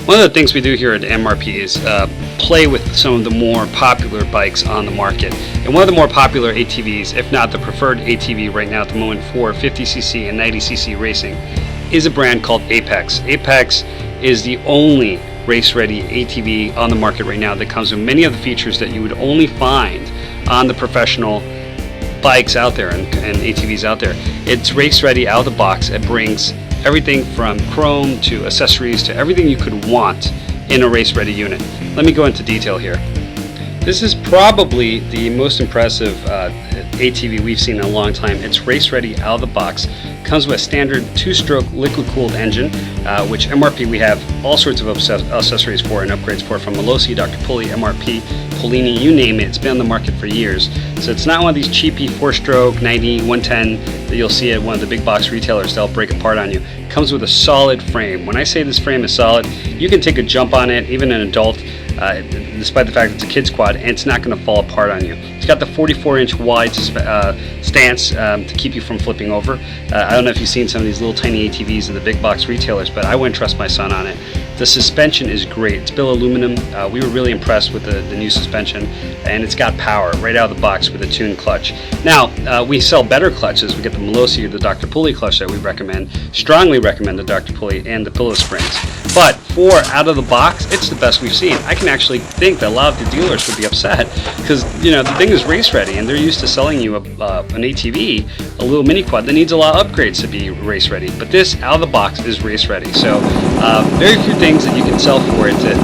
One of the things we do here at MRP is play with some of the more popular bikes on the market. And one of the more popular ATVs, if not the preferred ATV right now at the moment for 50cc and 90cc racing, is a brand called Apex. Apex is the only race-ready ATV on the market right now that comes with many of the features that you would only find on the professional bikes out there and ATVs out there. It's race-ready out of the box. It brings everything from chrome to accessories to everything you could want in a race-ready unit. Let me go into detail here. This is probably the most impressive ATV we've seen in a long time. It's race-ready out of the box. Comes with a standard 2-stroke liquid-cooled engine, which MRP we have all sorts of accessories for and upgrades for, from Malossi, Dr.pulley, MRP, Pulley, you name it. It's been on the market for years. So it's not one of these cheapy 4-stroke 90, 110 that you'll see at one of the big box retailers that'll break apart on you. It comes with a solid frame. When I say this frame is solid, you can take a jump on it, even an adult, despite the fact it's a kid's quad, and it's not going to fall apart on you. It's got the 44-inch wide stance to keep you from flipping over. I don't know if you've seen some of these little tiny ATVs in the big box retailers, but I wouldn't trust my son on it. The suspension is great. It's billet aluminum. We were really impressed with the new suspension, and it's got power right out of the box with a tuned clutch. Now, we sell better clutches. We get the Malossi or the Dr.pulley clutch that we recommend. Strongly recommend the Dr.pulley and the pillow springs. But for out of the box, it's the best we've seen. I can actually think that a lot of the dealers would be upset because, you know, the thing is race ready and they're used to selling you an ATV, a little mini quad that needs a lot of upgrades to be race ready. But this out of the box is race ready. So very few things that you can sell for it to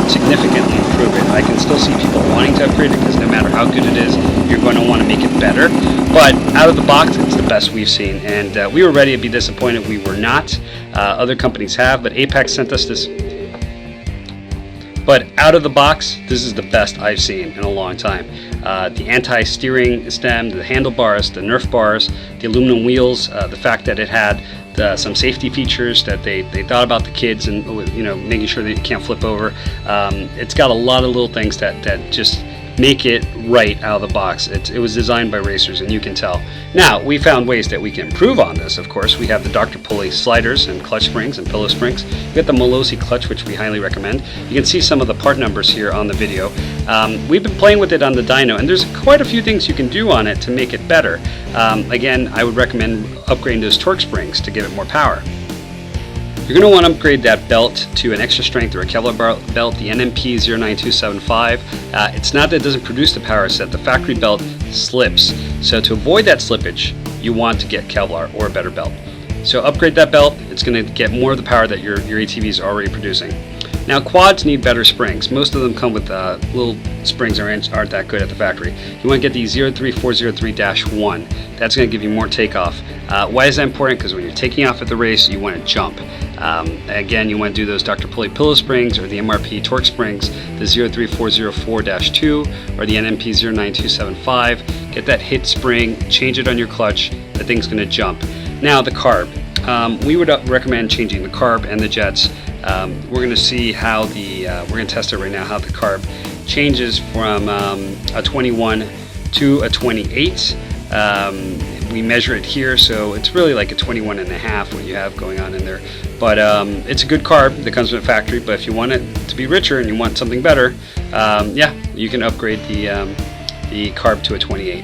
significantly improve it. I can still see people wanting to upgrade it because no matter how good it is, you're going to want to make it better. But out of the box, it's the best we've seen. And we were ready to be disappointed. We were not. Other companies have, but Apex sent us this. But out of the box, this is the best I've seen in a long time. The anti-steering stem, the handlebars, the Nerf bars, the aluminum wheels, the fact that it had some safety features that they thought about the kids and, you know, making sure that you can't flip over. It's got a lot of little things that just make it right out of the box. It was designed by racers, and you can tell. Now, we found ways that we can improve on this, of course. We have the Dr.pulley sliders and clutch springs and pillow springs. We got the Malossi clutch, which we highly recommend. You can see some of the part numbers here on the video. We've been playing with it on the dyno, and there's quite a few things you can do on it to make it better. Again, I would recommend upgrading those torque springs to give it more power. You're going to want to upgrade that belt to an extra strength or a Kevlar belt, the NMP 09275. It's not that it doesn't produce the power, it's that the factory belt slips. So to avoid that slippage, you want to get Kevlar or a better belt. So upgrade that belt. It's going to get more of the power that your ATV is already producing. Now, quads need better springs. Most of them come with little springs aren't that good at the factory. You want to get the 03403-1. That's going to give you more takeoff. Why is that important? Because when you're taking off at the race, you want to jump. Again, you want to do those Dr.pulley pillow springs or the MRP torque springs, the 03404-2 or the NMP 09275. Get that hit spring, change it on your clutch, the thing's going to jump. Now, the carb. We would recommend changing the carb and the jets. We're going to see how we're going to test it right now, how the carb changes from a 21 to a 28. We measure it here, so it's really like a 21 and a half what you have going on in there. But it's a good carb that comes from the factory, but if you want it to be richer and you want something better, yeah, you can upgrade the carb to a 28.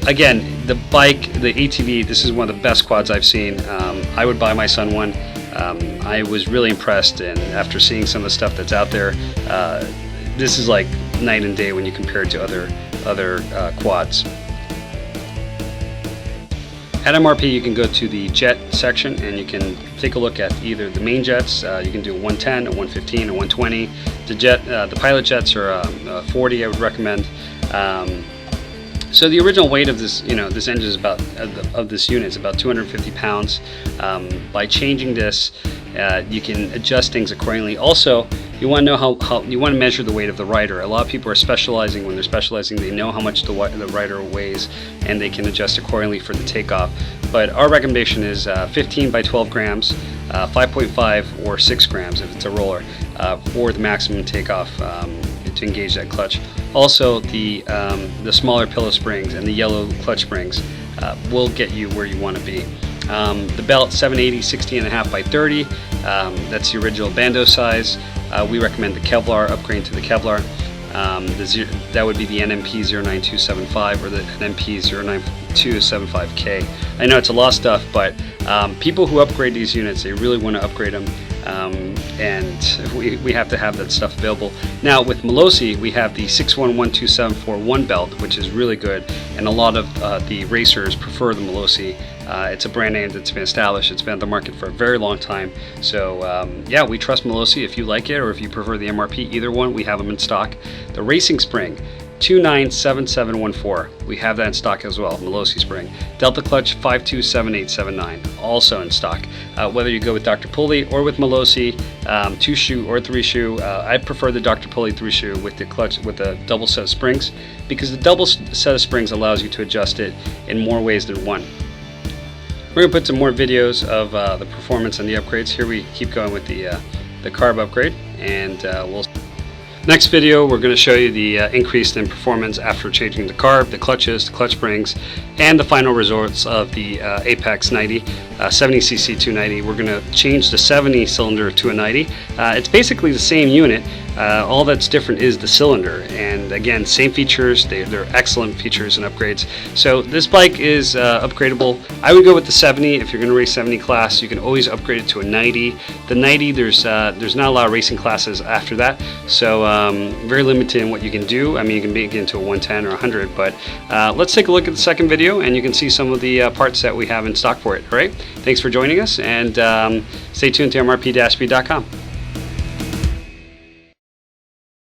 Again, the bike, the ATV, this is one of the best quads I've seen. I would buy my son one. I was really impressed, and after seeing some of the stuff that's out there, this is like night and day when you compare it to other quads. At MRP, you can go to the jet section and you can take a look at either the main jets. You can do a 110, a 115, a 120. The pilot jets are 40. I would recommend. So the original weight of this, this engine is of this unit is about 250 pounds. By changing this, you can adjust things accordingly. Also, you want to know how you want to measure the weight of the rider. A lot of people are specializing. When they're specializing, they know how much the rider weighs, and they can adjust accordingly for the takeoff. But our recommendation is 15 by 12 grams, 5.5 or 6 grams if it's a roller, for the maximum takeoff to engage that clutch. Also, the smaller pillow springs and the yellow clutch springs will get you where you want to be. The belt 780 16.5 by 30. That's the original Bando size. We recommend the Kevlar, upgrade to the Kevlar. That would be the NMP 09275 or the NMP 09275K. I know it's a lot of stuff, but people who upgrade these units, they really want to upgrade them, and we have to have that stuff available. Now with Malossi, we have the 6112741 belt, which is really good, and a lot of the racers prefer the Malossi. It's a brand name that's been established. It's been on the market for a very long time. So yeah, we trust Malossi. If you like it or if you prefer the MRP, either one, we have them in stock. The racing spring, 297714. We have that in stock as well, Malossi spring. Delta clutch 527879, also in stock. Whether you go with Dr.pulley or with Malossi, 2-shoe or 3-shoe, I prefer the Dr.pulley 3-shoe with the clutch with the double set of springs, because the double set of springs allows you to adjust it in more ways than one. We're going to put some more videos of the performance and the upgrades. Here we keep going with the carb upgrade, and next video we're going to show you the increase in performance after changing the carb, the clutches, the clutch springs, and the final results of the Apex 90, 70cc 290. We're going to change the 70 cylinder to a 90. It's basically the same unit. All that's different is the cylinder, and again, same features. They're excellent features and upgrades. So this bike is upgradable. I would go with the 70 if you're going to race 70 class. You can always upgrade it to a 90. The 90, there's not a lot of racing classes after that, so very limited in what you can do. I mean, you can get into a 110 or 100, but let's take a look at the second video, and you can see some of the parts that we have in stock for it. All right, thanks for joining us, and stay tuned to mrp-b.com.